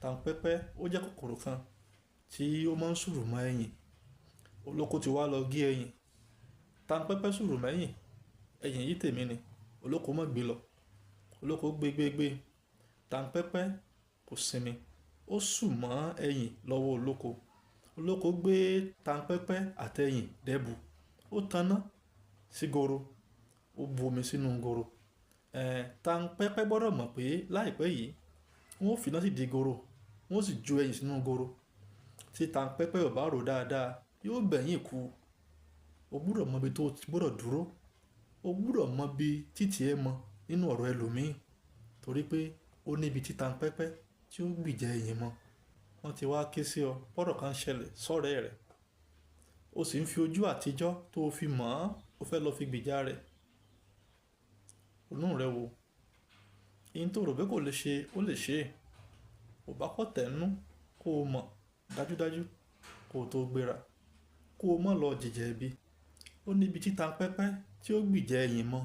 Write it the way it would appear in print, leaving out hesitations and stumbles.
Tàǹpẹ́pẹ́ ó jẹ́ kòkòrò kan tí ó máa ń sùrù mọ́ ẹ̀yìn. Olóko ti wá lọ gé ẹ̀yìn. Tàǹpẹ́pẹ́ sùrù mẹ́yìn. Ẹ̀yìn yìí tèmi ni. Olóko má gbé lọ. Olóko gbé. Tàǹpẹ́pẹ́ kò sinmi. Ó sù mọ́ ẹ̀yìn lọ́wọ́ olóko. Olóko gbé tàǹpẹ́pẹ́ àtẹ̀yìn dẹ́bu. Ó taná sí goro. Ó bu omi sínú goro. Tàǹpẹ́pẹ́ gbọ́dọ̀ mọ̀ pé láìpẹ́ yìí wọ́n ó fi iná sí di goro. Wọ́n ó sì ju ẹ̀yìn sínú goro. Tí tàǹpẹ́pẹ́ ò bá rò dáadáa, yóò bẹ̀yìn kú. O gbọ́dọ̀ mọ ibi tó ti gbọ́dọ̀ dúró. O gbọ́dọ̀ mọ ibi títì ẹ mọ nínú ọ̀rọ̀ ẹlòmíì. Torí pé ó níbi tí tàǹpẹ́pẹ́ tí ó gbìjà ẹ̀yìn mọ́. Wọ́n ti wá ké sí ọ, bọ́rọ̀ kan ṣẹlẹ̀ sọ́rẹ́ rẹ̀. O sì ń fi ojú àtijọ́ tó fi mọ̀ ọ́n, o fẹ́ lọ fi gbìjà rẹ̀. Inú rẹ̀ wò. Ihun tó rò pé kò lè ṣe, ó lè ṣe. Ò bá kọ́ tẹ̀nú kó o mọ̀ dájúdájú kó o tó gbéra. Kó o mọ̀ lọ jìjà ẹbí. Ó níbi tí tàǹpẹ́pẹ́ tí ó gbìjà ẹ̀yìn mọ́.